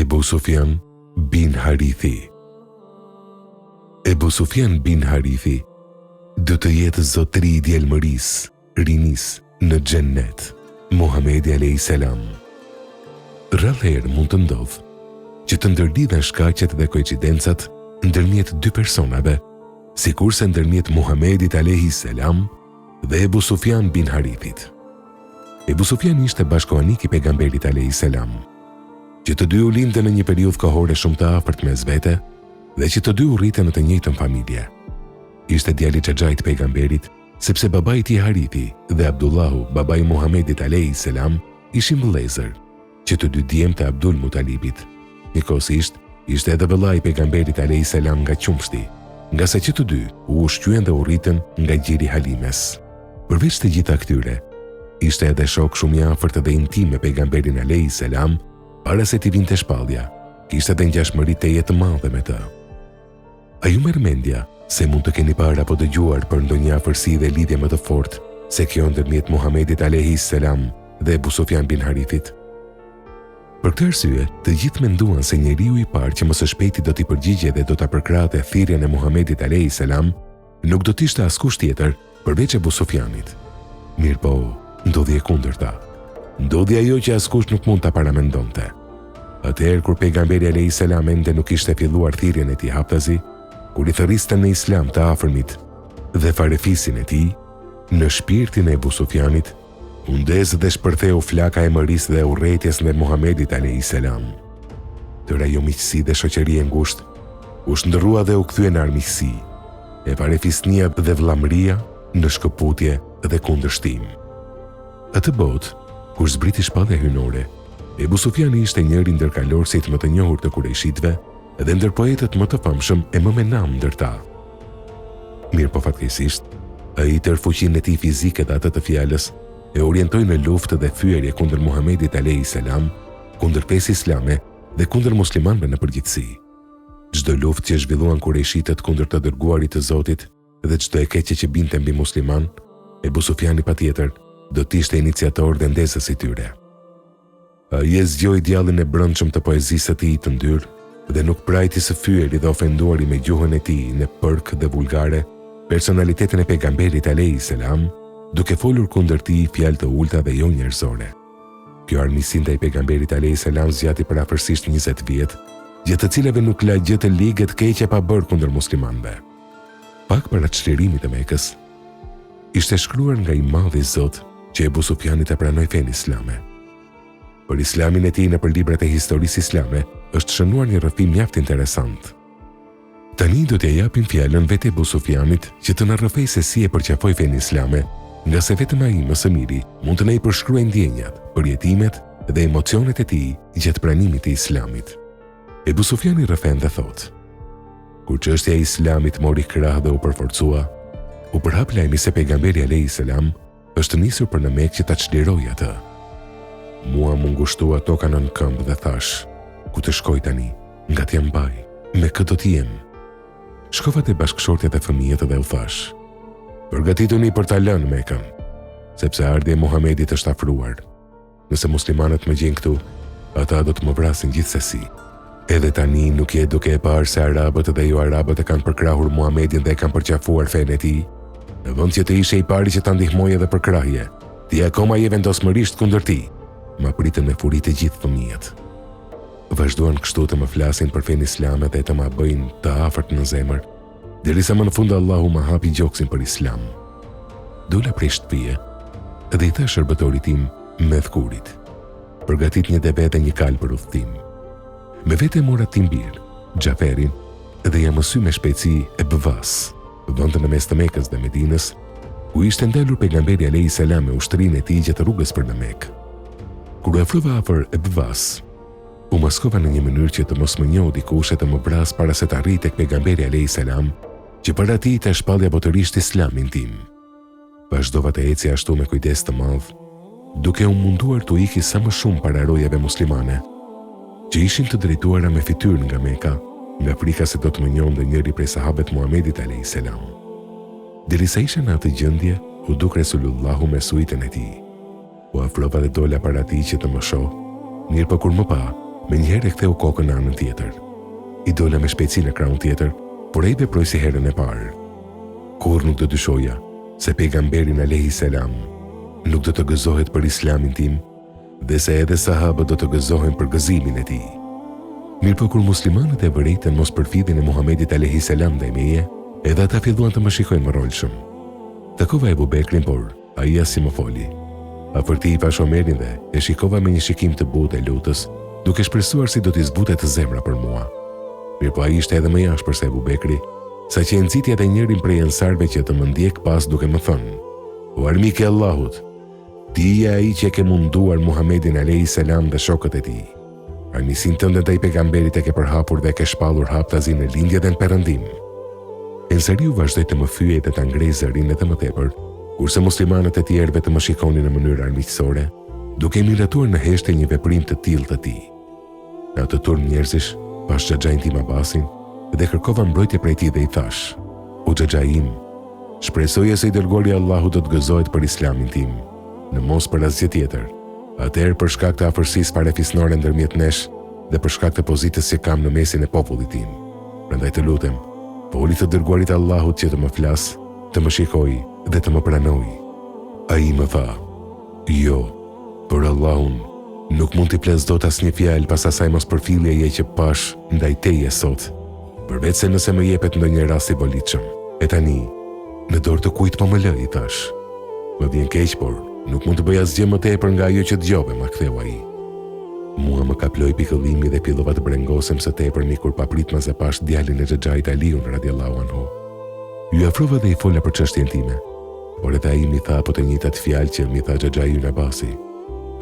Ebu Sufjan bin Harithi. Ebu Sufjan bin Harithi do të jetë zotëri i djelmërisë, rinis në xhennet, Muhamedi a.s. Rrallëherë mund të ndodhë që të ndërlidhen shkaqet dhe koincidencat ndërmjet dy personave, sikurse ndërmjet Muhamedit a.s. dhe Ebu Sufjan bin Harithit. Ebu Sufjan ishte bashkoanik i pejgamberit a.s. që të dy u lindën në një periudhë kohore shumë të afërt mes vete dhe që të dy u rritën në të njëjtën familje. Ishte djali xhaxhait pejgamberit, sepse babai i tij Harithi dhe Abdullahu, babai i Muhamedit a.s. ishin vëllezër, që të dy djemtë e Abdul Mutalibit. Njëkohësisht, ishte edhe vëllai i pejgamberit a.s. nga qumshti, nga se që të dy u ushqyen dhe u rritën nga gjiri Halimes. Përveç të gjitha këtyre, ishte edhe shok shumë i afërt dhe intim me pejgamberin a.s. para se t'i vinte shpallja, kishte edhe ngjashmëri teje të madhe me të. A ju merr mendja se mund të keni parë apo dëgjuar për ndonjë afërsi dhe lidhje më të fortë se kjo ndërmjet Muhamedit a.s. dhe Ebu Sufjan bin Harithit? Për këtë arsye, të gjithë menduan se njeriu i parë që më së shpejti do t'i përgjigje dhe do ta përkrahte thirrjen e Muhamedit a.s. nuk do të ishte askush tjetër përveç Ebu Sufjanit. Mirë po, ndodhi e kundërta. Ndodhi ajo që askush nuk mund ta paramendonte. Atëherë kur pejgamberi a.s. ende nuk ishte filluar thirrjen e tij haptazi, kur i thërriste në islam të afërmit dhe farefisin e tij, në shpirtin e Ebu Sufjanit u ndez dhe shpërtheu flaka e mërisë dhe urrëties ndër Muhamedit a.s. Tëra ajo miqësi dhe shoqëri e ngushtë u shndërrua dhe u kthye në armiqësi, e farefisnia dhe vëllamëria në shkëputje dhe kundërshtim. Atë botë, kur zbriti shpallja hyjnore, Ebu Sufjani ishte njëri ndër kalorësit më të njohur të Kurejshitëve dhe ndër poetët më të famshëm e më me nam ndër ta. Mirë po fatkeqësisht, ai tër fuqinë e tij fizike dhe atë të fjalës e orientoi në luftë dhe fyerje kundër Muhamedit a.s., kundër fesë islame dhe kundër muslimanëve në përgjithësi. Çdo luftë që zhvilluan Kurejshitët kundër të dërguarit të Zotit dhe çdo e keqe që binte mbi musliman, Ebu Sufjani patjetër do të ishte iniciator dhe ndezës i tyre. Ai e zgjoi djallin e brendshëm të poezisë së tij të ndyrë dhe nuk prajti së fyeri dhe ofenduari me gjuhën e tij në përk dhe vulgare personalitetin e pejgamberit a.s., duke folur kundër tij fjalë të ulta dhe jo njerëzore. Kjo armiqësi ndaj pejgamberit a.s. zgjati për afërsisht 20 vjet, gjatë të cilave nuk la gjë të ligë të keqe pa bërë kundër muslimanëve. Pak para çlirimit të Mekës, ishte shkruar nga i madhi Zot që Ebu Sufjani të pranoi fenë islame. Për islamin e tij nëpër librat e historisë islame është shënuar një rrëfim mjaft interesant. Tani do t'ja japim fjalën vetë Ebu Sufjanit që të na rrëfej se si e përqafoi fenë islame, nga se vetëm ai më së miri mund të na i përshkruajë ndjenjat, përjetimet dhe emocionet e tij gjatë pranimit të islamit. Ebu Sufjani rrëfen dhe thotë: kur çështja e islamit mori krah dhe u përforcua, u përhap lajmi se pejgamberi a.s. është nisur për në Mekë që ta çlirojë atë. Mua më ngushtua toka nën këmbë dhe thash: ku të shkoj tani, nga t'jam mbaj, me këtë do t'jem. Shkova te bashkëshortjet e fëmijët dhe u thash: përgatituni për ta lënë Mekën, sepse ardhja e Muhamedit është afruar. Nëse muslimanët më gjejnë këtu, ata do të më vrasin gjithsesi. Edhe tani nuk je duke e parë se arabët dhe jo arabët e kanë përkrahur Muhamedin dhe e kanë përqafuar fenë e tij. Në vend që të ishe i pari që ta ndihmojë edhe për krahje, ti akoma je vendosmërisht kundër tij. Ma pritën me furi të gjithë fëmijët. Vazhduan kështu të më flasin për fenë islame dhe të ma bëjnë të afërt në zemër, derisa më në fund Allahu ma hapi gjoksin për islam. Dola prej shtëpie dhe i tha shërbëtorit tim me dhkurit: përgatit një debet dhe një kal për udhtim. Me vete mora Timbir, Xhaferin dhe ja mësy me shpejtësi e Bëvas, vëndën në mes të Mekës dhe Medinës, ku ishte ndalur pejgamberi a.s. me ushtrinë e tij gjatë rrugës për në Mekë. Kur u afrova afër e Bëvas, u maskova në një mënyrë që të mos më njohë dikush e të më vras para se të arrijë tek pejgamberi a.s. që para tij të shpallja botërisht islamin tim. Vazhdova të eci ashtu me kujdes të madh, duke u munduar të iki sa më shumë para rojave muslimane, që ishin të drejtuara me fytyrë nga Meka, nga frika se do të më njohë njëri prej sahabët Muhamedit a.s. Derisa isha në atë gjendje, u duk Resulullahu me suitën e tij. U afrova dhe dola para tij që të më shoh, mirë po kur më pa, Menjëherë e ktheu kokën në anën tjetër. I dola me shpejtësi në krahun tjetër, por ai veproi si herën e parë. Kur nuk do dyshoja se pejgamberin alayhi salam nuk do të gëzohet për islamin tim dhe se edhe sahabët do të gëzohen për gëzimin e tij. Mirë po kur muslimanët e vërejtën mos përfidhin e Muhamedit alayhi salam ndaj meje, edhe ata filluan të më shikojnë më rrolshëm. Takova Ebu Bekrin, por ai as si më foli. Afërti i pash Omerin dhe e shikova me një shikim të butë e lutës, duke shpresuar si do t'i zbutet zemra për mua. Mirë po ai ishte edhe më jashpër se Ebu Bekri, saqë e nxiti edhe njërin prej ansarëve që të më ndjek pas duke më thënë: "O armik e Allahut, ti je ai që ke munduar Muhamedin alayhi salam dhe shokët e tij. Armiqsinë tënde ndaj pejgamberit e ke përhapur dhe ke shpallur haptazi në lindje dhe në perëndim." Ensariu vazhdoi të më fyej dhe ta ngrej zërin edhe më tepër, kurse muslimanët e tjerë vetëm më shikonin në mënyrë armiqësore, duke miratuar në heshtje një veprim të tillë të tij. Në atë turm njerëzish, pash xhaxhain tim Abbasin dhe kërkova mbrojtje prej tij dhe i thash: "O xhaxhai im, shpresoje se i dërguari i Allahut do të gëzohet për islamin tim, në mos për asgjë tjetër. Atëherë për shkak të afërsisë parafisnore ndërmjet nesh dhe për shkak të pozitës që kam në mesin e popullit tim. Prandaj të lutem, foli të dërguarit të Allahut që të më flas, të më shikoj dhe të më pranoj." Ai më tha: "Jo, për Allahun, nuk mund t'i ples dot asnjë fjalë pas asaj mos përfilljeje që pash ndaj teje sot, përveç se nëse më jepet ndonjë rast i volitshëm. E tani, në dorë të kujt po më lë?" I thash. "Më vjen keq, por nuk mund të bëj asgjë më tepër nga ajo që dëgjova", ma ktheu ai. Mua më kaploi pikëllimi dhe fillova të brengosem së tepërmi kur papritmas e pash djalin e xhaxhait Aliun radiallahu anhu. Ju afrova dhe i fola për çështjen time, por edhe ai mi tha po të njëjtat fjalë që mi tha xhaxhai im Abasi.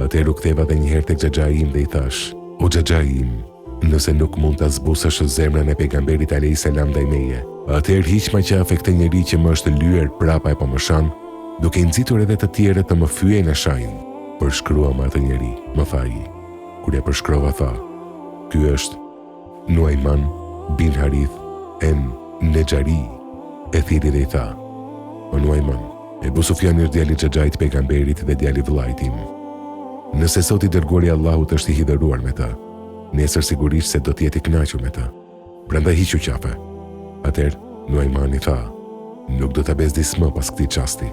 Atëherë u ktheva edhe një herë tek xhaxhai im dhe i thash: "O xhaxhai im, nëse nuk mund ta zbusësh zemrën e pejgamberit alayhi salam ndaj meje, atëherë hiq ma qafë këtë njeri që më është lyer prapa e po më shan, duke i nxitur edhe të tjerët të më fyejnë në shajin. Përshkruam atë njeri", më tha ai. Kur e përshkrova tha: "Ky është Nuaiman bin Harith en Nejari." E thiri dhe i tha: "O Nuaiman, Ebu Sufjani është djali i xhaxhait pejgamberit dhe djali i vëllait tim. Nëse sot i dërguari i Allahut është i hidhëruar me të, nesër sigurisht se do të jetë i kënaqur me të. Prandaj hiqu qafe." Atëherë Nuaimani tha: "Nuk do ta bezdis më pas këtij çasti."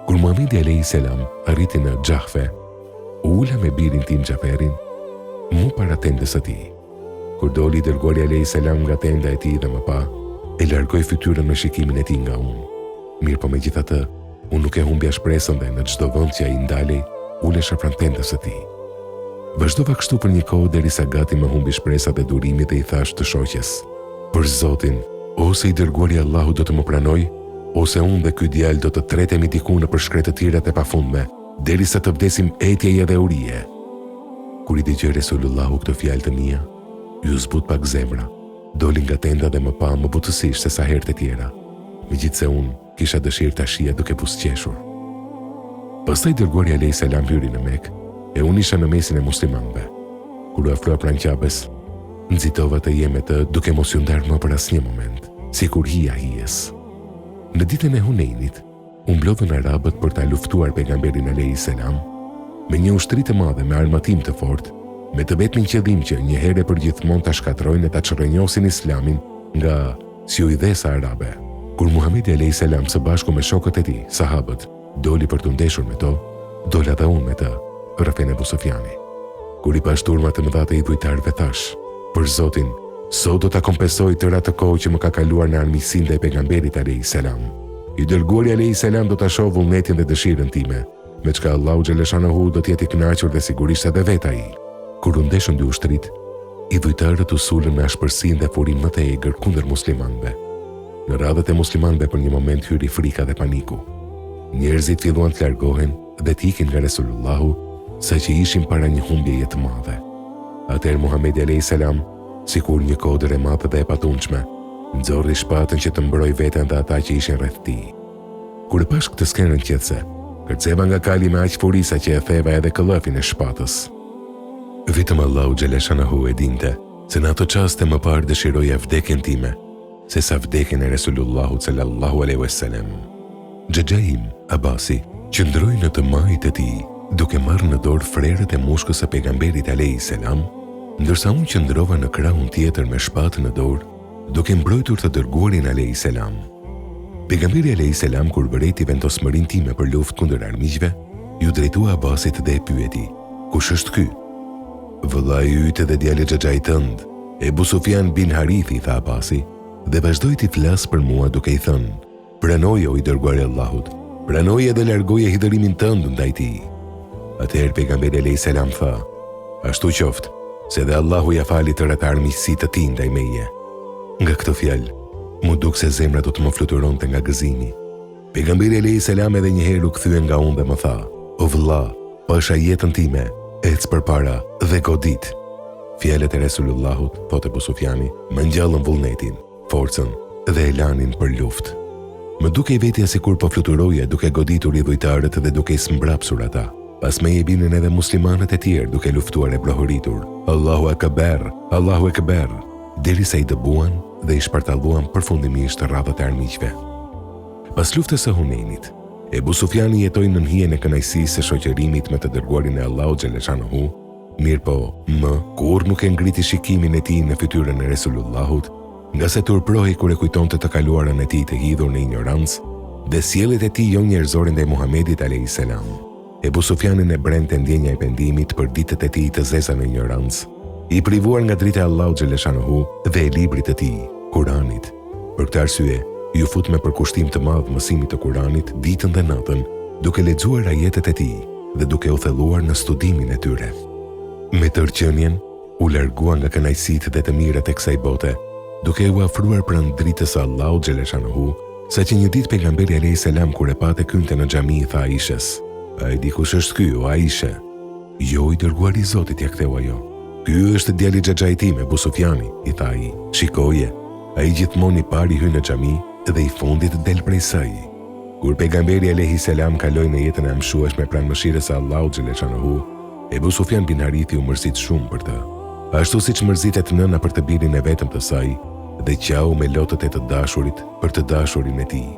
Kur Muhamedi alayhi salam arriti në Xhahfe, ula me birin tim Xhaferin, mu para tendës së tij. Kur doli i dërguari alayhi salam nga tenda e tij dhe më pa, e largoi fytyrën me shikimin e tij nga unë. Mirë po megjithatë, unë nuk e humbja shpresën dhe në çdo vend që ai ndalej, ulesha pranë tendës së tij. Vazhdova kështu për një kohë derisa gati më humbi shpresa dhe durimi dhe i thash të shoqes: "Për Zotin, ose i dërguari i Allahut do të më pranoj, ose unë dhe ky djalë do të tretemi diku në përshkret të tjera të pafundme, derisa të vdesim etjeje dhe urije." Kur i dëgjoi Resulullahu këtë fjalë të mia, ju zbut pak zemra, doli nga tenda dhe më pa më butësisht se sa herë të tjera, megjithse unë kisha dëshirë ta shija duke buzëqeshur. Pastaj dërguari alayhi salam hyri në Mekë, e unë isha në mesin e muslimanëve. Kur u afrova pranë Ka'bes, nxitova të jem me të duke mos ju ndarë më për asnjë moment, sikur hija hijes. Në ditën e Hunenit, u mblodhën arabët për ta luftuar pejgamberin alayhi salam me një ushtri të madhe me armatim të fortë, me të vetmin qëllim që një herë për gjithmonë ta shkatrojnë e ta çrrënjosin islamin nga syujdhesa arabe. Kur Muhamedi alayhi salam së bashku me shokët e tij, sahabët, doli për të ndeshur me to, dola dhe unë me të, rrëfen Ebu Sufjani. Kur i pash turma të mëdha të idhujtarëve thash: "Për Zotin, sot do ta kompensoj tërë atë kohë që më ka kaluar në armiqsinë ndaj pejgamberit alayhi salam. I dërguari alayhi salam do ta shohë vullnetin dhe dëshirën time, me çka Allahu xhaleshanahu do të jetë i kënaqur dhe sigurisht edhe vet ai." Kur u ndeshën dy ushtrit, idhujtarët u sulën me ashpërsinë dhe furin më të egër kundër muslimanëve. Në radhët e muslimanëve për një moment hyri frika dhe paniku. Njerëzit filluan të largohen dhe të ikin nga Resulullahu, saqë ishin para një humbjeje të madhe. Atëherë Muhamedi alayhi salam, sikur një kodër e madhe dhe e patundshme, nxorri shpatën që të mbrojë veten dhe ata që ishin rreth tij. Kur e pash këtë skenën qetëse, kërceva nga kali me aq furisa që e theva edhe këllëfin e shpatës. Vetëm Allahu xhaleshanahu e dinte se në ato çaste më parë dëshiroja vdekjen time, se sa vdekjen e Resulullahu sallallahu alaihi wasallam. Xhaxhai im Abasi qëndroi në të majt e tij, duke marrë në dorë frerët e mushkës së pejgamberit alayhi salam ndërsa unë qëndrova në krahun tjetër me shpatë në dorë, duke mbrojtur të dërguarin a.s. Pejgamberi a.s. kur vëreti vendosmërinë time për luftë kundër armiqve, ju drejtua Abbasit dhe e pyeti: "Kush është ky?" "Vëllai yt dhe djali xhaxhait tënd, Ebu Sufjan bin Harithi", tha Abbasi, dhe vazhdoi të flas për mua duke i thënë: "Pranoje o i dërguari i Allahut, pranoje dhe largoje hidhërimin tënd ndaj tij." Atëherë pejgamberi a.s. tha: "Ashtu qoftë, se dhe Allahu ja fali të rreth armiqësitë të tij ndaj meje." Nga këtë fjalë, mu duk se zemra do të më fluturonte nga gëzimi. Pejgamberi a.s. edhe një herë u kthye nga unë dhe më tha: "O vëlla, pasha jetën time, ec përpara dhe godit." Fjalët e Resulullahut, thotë Ebu Sufjani, më ngjallën vullnetin, forcën dhe elanin për luftë. Më dukej vetja sikur po fluturoja duke goditur idhujtarët dhe duke i smbrapsur ata. Pas me e binin edhe muslimanët e tjerë duke luftuar e brohëritur: "Allahu Akbar, Allahu Akbar", derisa i dëbuan dhe i shpartalluan përfundimisht radhët e armiqve. Pas luftës së Hunenit, Ebu Sufjani jetoi në hijen e kënaqësisë së shoqërimit me të dërguarin e Allahut xhaleshanuhu, mirë po, kur nuk e ngriti shikimin e tij në fytyrën e Resulullahut, nga se turprohej kur e kujtonte të kaluarën e tij të hidhur në ignorancë dhe sjelljet e tij jo njerëzore ndaj Muhamedit alayhis salam. Ebu Sufjanin e brente ndjenja e pendimit për ditët e tij të zeza në ignorancë, i privuar nga drita e Allahut xhaleshanuhu dhe e librit të tij, Kuranit. Për këtë arsye, ju fut me përkushtim të madh mësimit të Kuranit ditën dhe natën, duke lexuar ajetet e tij dhe duke u thelluar në studimin e tyre. Me tërqenien, u largua nga kënaqësitë dhe të mirat e kësaj bote, duke u afruar pranë dritës së Allahut xhaleshanuhu, saqë një ditë pejgamberi alayhis salam kur e pate kynte në xhami i tha Aishës: "A e di kush është ky, o Aisha?" "Jo, i dërguari i Zotit", ja ktheu ajo. "Ky është djali xhaxhait tim, Ebu Sufjani", i tha ai. "Shikoje, ai gjithmonë i pari hyn në xhami dhe i fundit del prej saj." Kur pejgamberi alayhis salam kaloi në jetën e amshueshme pranë mëshirës së Allahut xhaleshanuhu, Ebu Sufjan bin Harithi u mërzit shumë për të, ashtu siç mërzitet nëna për të birin e vetëm të saj dhe qau me lotët e të dashurit për të dashurin e tij.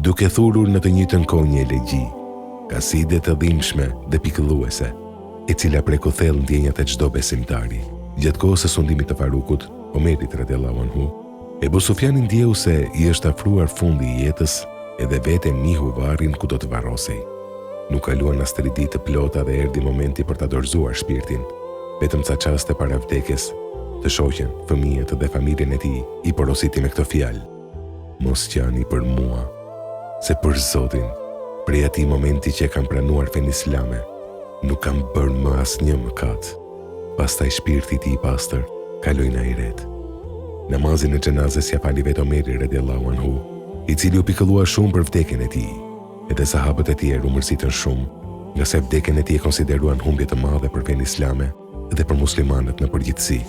Duke thurur në të njëjtën kohë një elegji, kaside të dhimbshme dhe pikëlluese, e cila preku thellë ndjenjat e çdo besimtari. Gjatë kohës së sundimit të Farukut, Omerit radhiyallahu anhu, Ebu Sufjani ndjeu se i është afruar fundi i jetës edhe vete nihu varrin ku do të varrosej. Nuk kaluan as 3 ditë të plota dhe erdhi momenti për ta dorëzuar shpirtin. Vetëm ca çaste para vdekjes, të shoqen, fëmijët dhe familjen e tij i porositi me këtë fjalë: "Mos qani për mua, se për Zotin, prej atij momenti që e kam pranuar fen islame, nuk kam bërë më asnjë mëkat." Pastaj shpirti i tij i pastër kaloi në ahiret. Namazin e xhenazës ja fali vetë Omeri radhiyallahu anhu, i cili u pikëllua shumë për vdekjen e tij. Edhe sahabët e tjerë u mërzitën shumë, nga se vdekjen e tij e konsideruan humbje të madhe për fen islame dhe për muslimanët në përgjithësi.